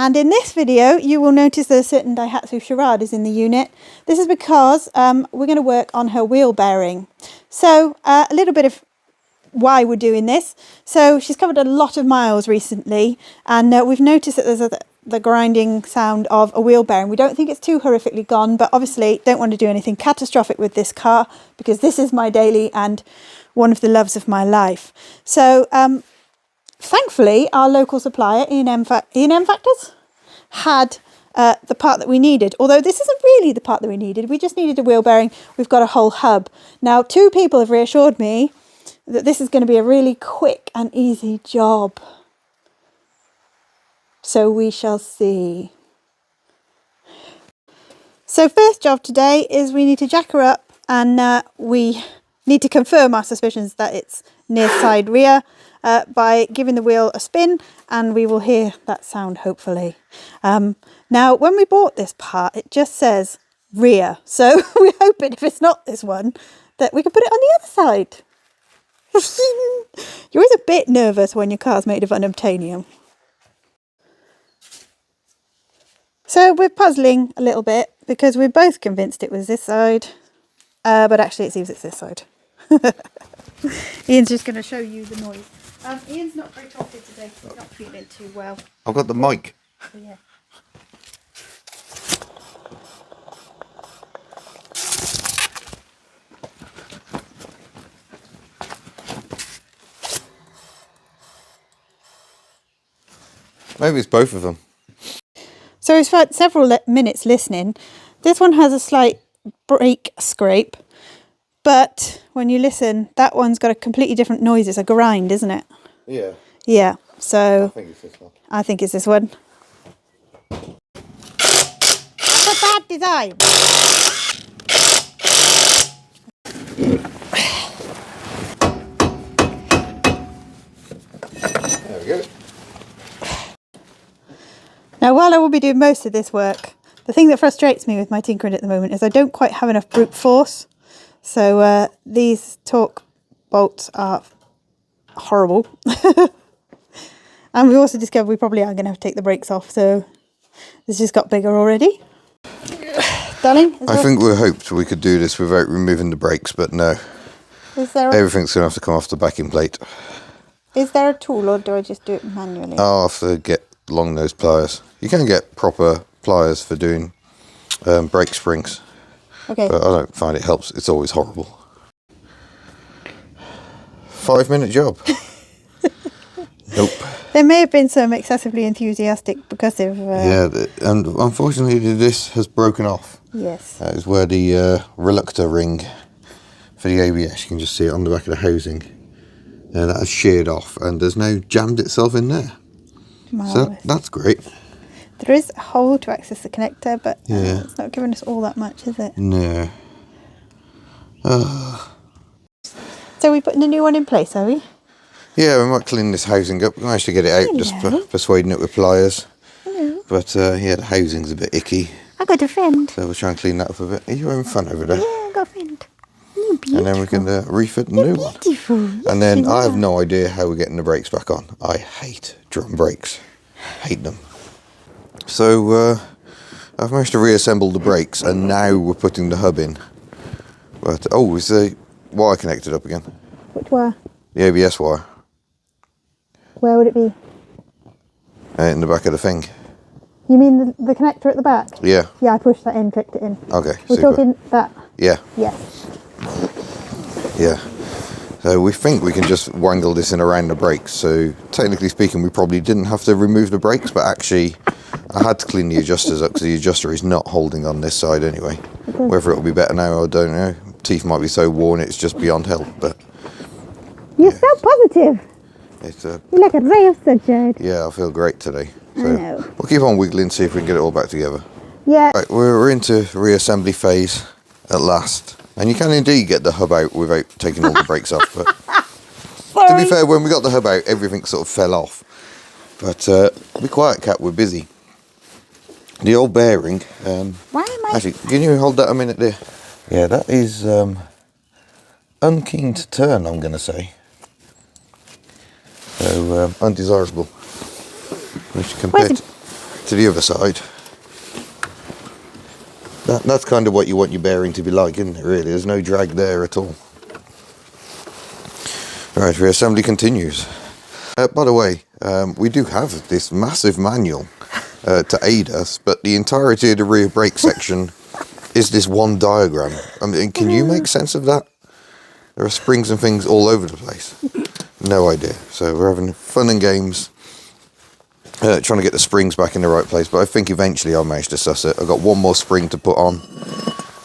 And in this video, you will notice that a certain Daihatsu Charade is in the unit. This is because we're going to work on her wheel bearing. So a little bit of why we're doing this. So she's covered a lot of miles recently, and we've noticed that there's the grinding sound of a wheel bearing. We don't think it's too horrifically gone, but obviously don't want to do anything catastrophic with this car because this is my daily and one of the loves of my life. So thankfully, our local supplier, E&M Factors, had the part that we needed. Although this isn't really the part that we needed. We just needed a wheel bearing. We've got a whole hub. Now, 2 people have reassured me that this is going to be a really quick and easy job. So we shall see. So first job today is we need to jack her up, and we need to confirm our suspicions that it's near side rear by giving the wheel a spin, and we will hear that sound hopefully. Now when we bought this part it just says rear, so we're hoping if it's not this one that we can put it on the other side. You're always a bit nervous when your car's made of unobtainium. So we're puzzling a little bit because we're both convinced it was this side, but actually it seems it's this side. Ian's just going to show you the noise. Ian's not very talkative today, so he's not feeling too well. I've got the mic. So, yeah. Maybe it's both of them. So we've spent several minutes listening. This one has a slight brake scrape, but when you listen, that one's got a completely different noise. It's a grind, isn't it? Yeah. Yeah, so I think it's this one. I think it's this one. That's a bad design. There we go. Now, while I will be doing most of this work, the thing that frustrates me with my tinkering at the moment is I don't quite have enough brute force. So these torque bolts are horrible. And we also discovered we probably are going to have to take the brakes off. So this just got bigger already. Darling? I think we hoped we could do this without removing the brakes, but no. Everything's going to have to come off the backing plate. Is there a tool, or do I just do it manually? I'll have to get long nose pliers. You can get proper pliers for doing brake springs. Okay. But I don't find it helps. It's always horrible. 5-minute job. Nope. There may have been some excessively enthusiastic because of... Yeah, and unfortunately this has broken off. Yes. That is where the reluctor ring for the ABS, you can just see it on the back of the housing. That has sheared off and there's now jammed itself in there. Marvellous. So that's great. There is a hole to access the connector, but yeah. It's not giving us all that much, is it? No. So we're putting a new one in place, are we? Yeah, we might clean this housing up. We managed to get it out, just persuading it with pliers. Hello. But yeah, the housing's a bit icky. I got a friend. So we'll try and clean that up a bit. Are you having fun over there? Yeah, I got a friend. You're beautiful. And then we can refit the new one. Beautiful. And then I have no idea how we're getting the brakes back on. I hate drum brakes. Hate them. So I've managed to reassemble the brakes and now we're putting the hub in. But is the wire connected up again? Which wire? The ABS wire. Where would it be? In the back of the thing. You mean the connector at the back? Yeah. Yeah, I pushed that in, clicked it in. Okay. We're talking that? Yeah. Yes. Yeah. So we think we can just wangle this in around the brakes. So technically speaking, we probably didn't have to remove the brakes, but actually I had to clean the adjusters up because the adjuster is not holding on this side anyway. Okay. Whether it'll be better now, I don't know. Teeth might be so worn it's just beyond help, but... You're so positive. It's you're like a ray of sunshine. Yeah, I feel great today. So I know. We'll keep on wiggling, see if we can get it all back together. Yeah. Right, we're into reassembly phase at last. And you can indeed get the hub out without taking all the brakes off. But to be fair, when we got the hub out, everything sort of fell off. But be quiet, Cat, we're busy. The old bearing. Why am I... Actually, can you hold that a minute there? Yeah, that is unkeen to turn, I'm going to say. So undesirable. Which compared to... to the other side. That's kind of what you want your bearing to be like, isn't it, really? There's no drag there at all. Right, reassembly continues. By the way, we do have this massive manual to aid us, but the entirety of the rear brake section is this one diagram. I mean, can you make sense of that? There are springs and things all over the place. No idea. So we're having fun and games, trying to get the springs back in the right place, but I think eventually I'll manage to suss it. I've got one more spring to put on.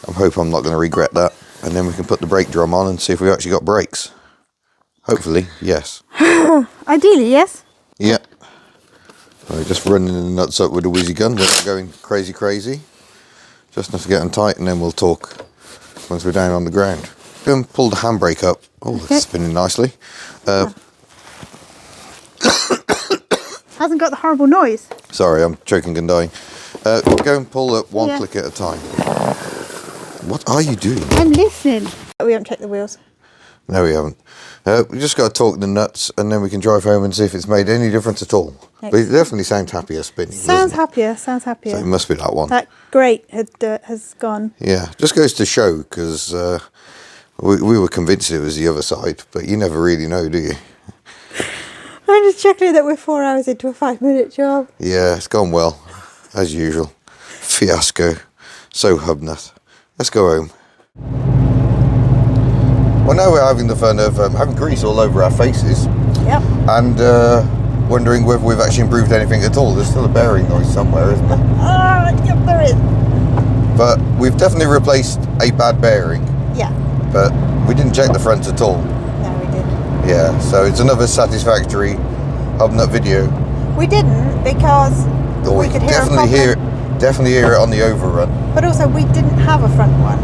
I hope I'm not going to regret that. And then we can put the brake drum on and see if we actually got brakes. Hopefully, yes. Ideally, yes. Yeah. We're just running the nuts up with a whizzy gun. We're not going crazy. Just enough to get them tight, and then we'll talk once we're down on the ground. Go and pull the handbrake up. Oh, okay. It's spinning nicely. Hasn't got the horrible noise. Sorry, I'm choking and dying. Go and pull up one click at a time. What are you doing? I'm listening. We haven't checked the wheels. No, we haven't. We just got to talk the nuts, and then we can drive home and see if it's made any difference at all. Excellent. But it definitely sounds happier spinning. Sounds happier. So it must be that one. That grate has gone. Yeah, just goes to show, because we were convinced it was the other side, but you never really know, do you? I'm just checking that we're 4 hours into a 5-minute job. Yeah, it's gone well, as usual. Fiasco. So HubNut. Let's go home. Well, now we're having the fun of having grease all over our faces. Yep. And wondering whether we've actually improved anything at all. There's still a bearing noise somewhere, isn't there? Yep, there is. But we've definitely replaced a bad bearing. Yeah. But we didn't check the front at all. No, we didn't. Yeah, so it's another satisfactory HubNut video. We didn't, because we could definitely hear it on the overrun. But also, we didn't have a front one.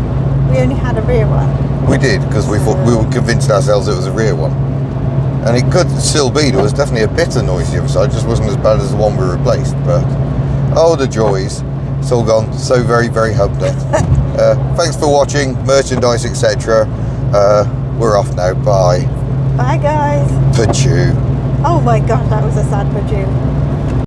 We only had a rear one. We did, because we thought we were convinced ourselves it was a rear one. And it could still be. There was definitely a bit of noise the other side, just wasn't as bad as the one we replaced. But oh, the joys. It's all gone so very HubNut. Thanks for watching, merchandise, etc. We're off now. Bye. Bye, guys. Pachoo. Oh my gosh, that was a sad pachoo.